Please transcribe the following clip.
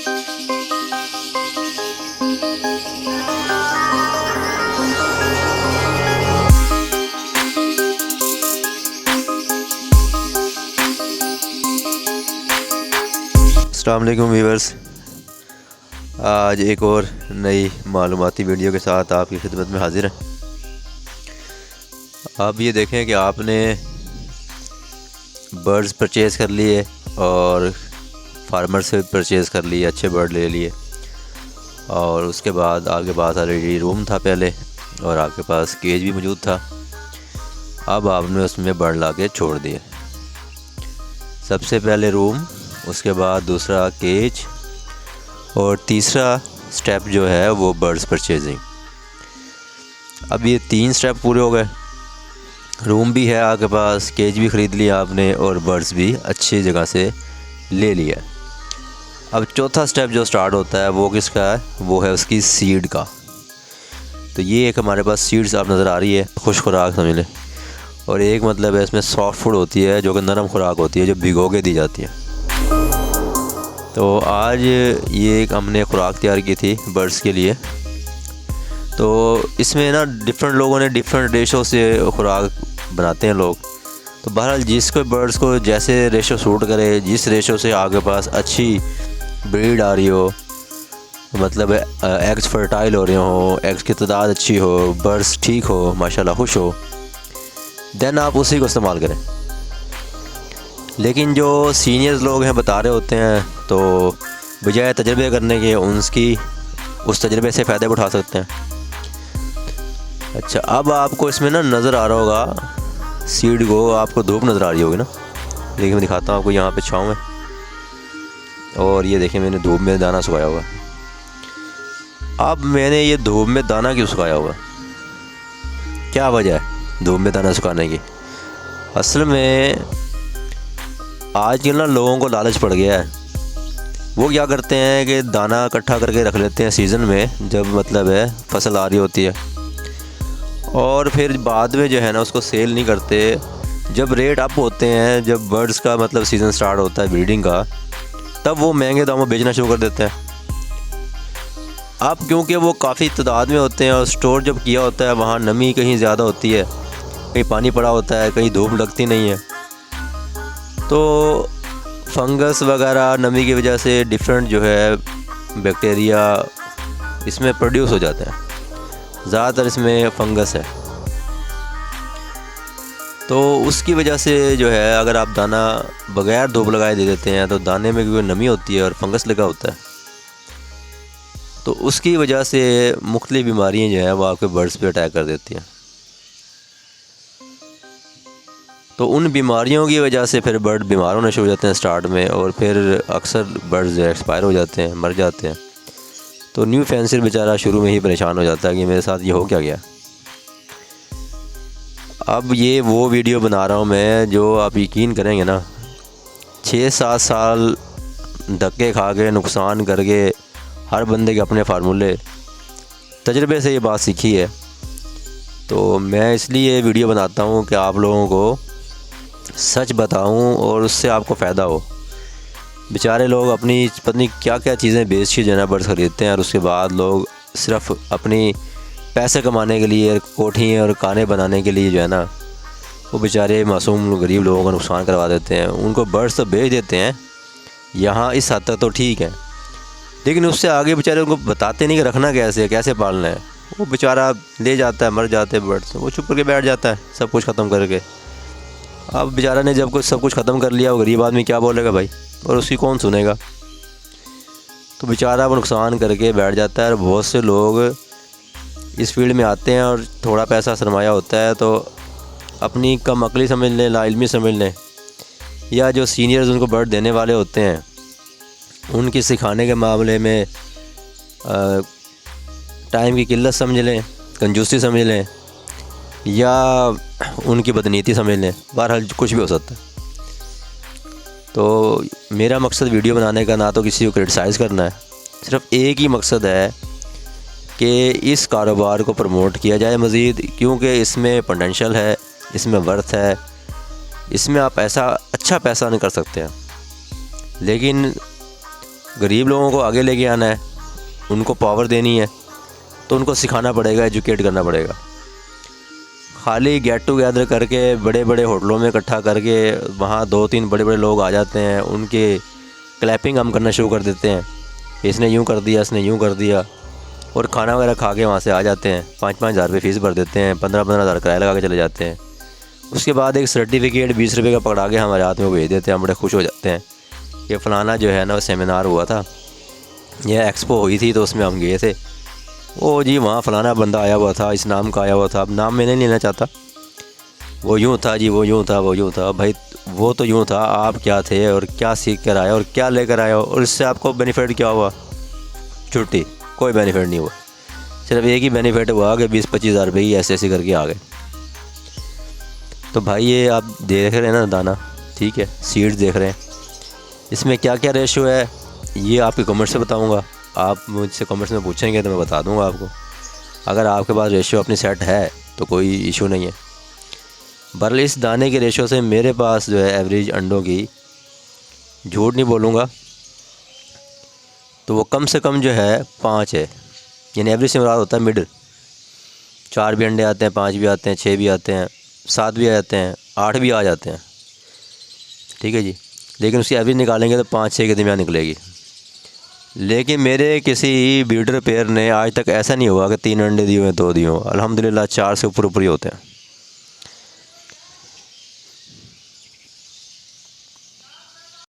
अस्सलाम वालेकुम व्यूअर्स, आज एक और नई मालूमाती वीडियो के साथ आपकी खिदमत में हाजिर हैं। आप ये देखें कि आपने बर्ड्स परचेज़ कर लिए और फार्मर से परचेज़ कर लिए, अच्छे बर्ड ले लिए और उसके बाद आपके पास ऑलरेडी रूम था पहले और आपके पास केज भी मौजूद था। अब आपने उसमें बर्ड ला के छोड़ दिए। सबसे पहले रूम, उसके बाद दूसरा केज और तीसरा स्टेप जो है वो बर्ड्स परचेजिंग। अब ये 3 स्टेप पूरे हो गए। रूम भी है आपके पास, केज भी ख़रीद लिया आपने और बर्ड्स भी अच्छी जगह से ले लिया। अब चौथा स्टेप जो स्टार्ट होता है वो किसका है? वो है उसकी सीड का। तो ये एक हमारे पास सीड्स आप नज़र आ रही है, खुश खुराक समझ लें, और एक मतलब है इसमें सॉफ्ट फूड होती है जो कि नरम खुराक होती है, जो भिगो के दी जाती है। तो आज ये एक हमने खुराक तैयार की थी बर्ड्स के लिए। तो इसमें ना डिफरेंट लोगों ने डिफरेंट रेशो से खुराक बनाते हैं लोग। तो बहरहाल जिसको बर्ड्स को जैसे रेशो सूट करे, जिस रेशो से आपके पास अच्छी ब्रीड आ रही हो, मतलब एग्स फर्टाइल हो रहे हो, एग्स की तादाद अच्छी हो, बर्ड्स ठीक हो, माशाल्लाह खुश हो, देन आप उसी को इस्तेमाल करें। लेकिन जो सीनियर्स लोग हैं बता रहे होते हैं, तो बजाय तजर्बे करने के उस तजर्बे से फ़ायदे उठा सकते हैं। अच्छा, अब आपको इसमें ना नज़र आ रहा होगा सीड को, आपको धूप नज़र आ रही होगी ना, लेकिन मैं दिखाता हूँ आपको यहाँ पे छाँव में। और ये देखिए मैंने धूप में दाना सुखाया हुआ। अब मैंने ये धूप में दाना क्यों सुखाया हुआ, क्या वजह है धूप में दाना सुखाने की? असल में आजकल ना लोगों को लालच पड़ गया है। वो क्या करते हैं कि दाना इकट्ठा करके रख लेते हैं सीज़न में, जब मतलब है फसल आ रही होती है, और फिर बाद में जो है ना उसको सेल नहीं करते। जब रेट अप होते हैं, जब बर्ड्स का मतलब सीज़न स्टार्ट होता है ब्रीडिंग का, तब वो महंगे दामों बेचना शुरू कर देते हैं। अब क्योंकि वो काफ़ी तादाद में होते हैं और स्टोर जब किया होता है वहाँ नमी कहीं ज़्यादा होती है, कहीं पानी पड़ा होता है, कहीं धूप लगती नहीं है, तो फंगस वगैरह नमी की वजह से डिफरेंट जो है बैक्टीरिया इसमें प्रोड्यूस हो जाते हैं। ज़्यादातर इसमें फंगस है, तो उसकी वजह से जो है अगर आप दाना बग़ैर धूप लगाए दे देते हैं तो दाने में क्योंकि नमी होती है और फंगस लगा होता है, तो उसकी वजह से मुख्तलिफ़ बीमारियाँ जो है वो आपके बर्ड्स पे अटैक कर देती हैं। तो उन बीमारियों की वजह से फिर बर्ड बीमार होने शुरू हो जाते हैं स्टार्ट में, और फिर अक्सर बर्ड्स एक्सपायर हो जाते हैं, मर जाते हैं। तो न्यू फैंसर बेचारा शुरू में ही परेशान हो जाता है कि मेरे साथ ये हो क्या गया। अब ये वो वीडियो बना रहा हूँ मैं जो आप यकीन करेंगे ना, 6-7 साल धक्के खा के नुकसान करके हर बंदे के अपने फार्मूले, तजर्बे से ये बात सीखी है। तो मैं इसलिए वीडियो बनाता हूँ कि आप लोगों को सच बताऊं और उससे आपको फ़ायदा हो। बेचारे लोग अपनी पत्नी क्या क्या चीज़ें बेच के जो है ना बर्ड्स ख़रीदते हैं, और उसके बाद लोग सिर्फ अपनी पैसे कमाने के लिए, कोठियाँ और काने बनाने के लिए जो है ना, वो बेचारे मासूम गरीब लोगों का नुकसान करवा देते हैं। उनको बर्ड्स तो बेच देते हैं, यहाँ इस हद तक तो ठीक है, लेकिन उससे आगे बेचारे उनको बताते नहीं कि रखना कैसे है, कैसे पालना है। वो बेचारा ले जाता है, मर जाते हैं बर्ड्स, वो चुप करके बैठ जाता है सब कुछ ख़त्म करके। अब बेचारा ने जब कुछ सब कुछ ख़त्म कर लिया, वो गरीब आदमी क्या बोलेगा भाई, और उसकी कौन सुनेगा? तो बेचारा वो नुकसान करके बैठ जाता है। और बहुत से लोग इस फील्ड में आते हैं और थोड़ा पैसा सरमाया होता है, तो अपनी कम अकली समझ लें, लाइल्मी समझ लें, या जो सीनियर्स उनको बर्ड देने वाले होते हैं उनकी सिखाने के मामले में टाइम की किल्लत समझ लें, कंजूसी समझ लें, या उनकी बदनीति समझ लें। बहरहाल कुछ भी हो सकता है। तो मेरा मकसद वीडियो बनाने का ना तो किसी को क्रिटिसाइज़ करना है, सिर्फ एक ही मकसद है कि इस कारोबार को प्रमोट किया जाए मज़ीद, क्योंकि इसमें पोटेंशियल है, इसमें वर्थ है, इसमें आप ऐसा अच्छा पैसा नहीं कर सकते हैं। लेकिन गरीब लोगों को आगे लेके आना है, उनको पावर देनी है, तो उनको सिखाना पड़ेगा, एजुकेट करना पड़ेगा। खाली गेट टुगेदर करके बड़े बड़े होटलों में इकट्ठा करके वहाँ 2-3 बड़े बड़े लोग आ जाते हैं, उनके क्लैपिंग हम करना शुरू कर देते हैं, इसने यूँ कर दिया, इसने यूँ कर दिया, और खाना वगैरह खा के वहाँ से आ जाते हैं। 5-5 हज़ार रुपये फ़ीस भर देते हैं, 15-15 हज़ार किराया लगा के चले जाते हैं। उसके बाद एक सर्टिफिकेट 20 रुपये का पकड़ा के हमारे हाथ में भेज देते हैं। हम बड़े खुश हो जाते हैं कि फ़लाना जो है ना, वो सेमिनार हुआ था, यह एक्सपो हुई थी, तो उसमें हम गए थे। ओ जी, वहाँ फ़लाना बंदा आया हुआ था, इस नाम का आया हुआ था। अब नाम मैंने नहीं लेना चाहता, वो यूँ था जी, वो यूँ था, वो यूँ था। भाई वो तो यूँ था, आप क्या थे और क्या सीख कर आए और क्या लेकर आए हो, और इससे आपको बेनिफिट क्या हुआ? छुट्टी, कोई बेनिफिट नहीं हुआ। सिर्फ एक ही बेनिफिट हुआ कि 20-25 हज़ार रुपये ही ऐसे करके आ गए। तो भाई ये आप देख रहे हैं ना दाना, ठीक है, सीड्स देख रहे हैं, इसमें क्या क्या रेशो है ये आपके कमेंट्स से बताऊंगा। आप मुझसे कमेंट्स में पूछेंगे तो मैं बता दूंगा आपको। अगर आपके पास रेशो अपनी सेट है तो कोई इशू नहीं है। बहरहाल इस दाने के रेशो से मेरे पास जो है एवरेज अंडों की, झूठ नहीं बोलूँगा, तो वो कम से कम जो है 5 है। यानी एवरेज से मुराद होता है मिडल। 4 भी अंडे आते हैं, 5 भी आते हैं, 6 भी आते हैं, 7 भी आ जाते हैं, 8 भी आ जाते हैं, ठीक है जी। लेकिन उसकी एवरेज निकालेंगे तो 5-6 के दरमियान निकलेगी। लेकिन मेरे किसी ब्रीडर पेयर ने आज तक ऐसा नहीं हुआ कि 3 अंडे दिए हुए 2 दिए हों। अल्हम्दुलिल्लाह 4 से ऊपर ही होते हैं।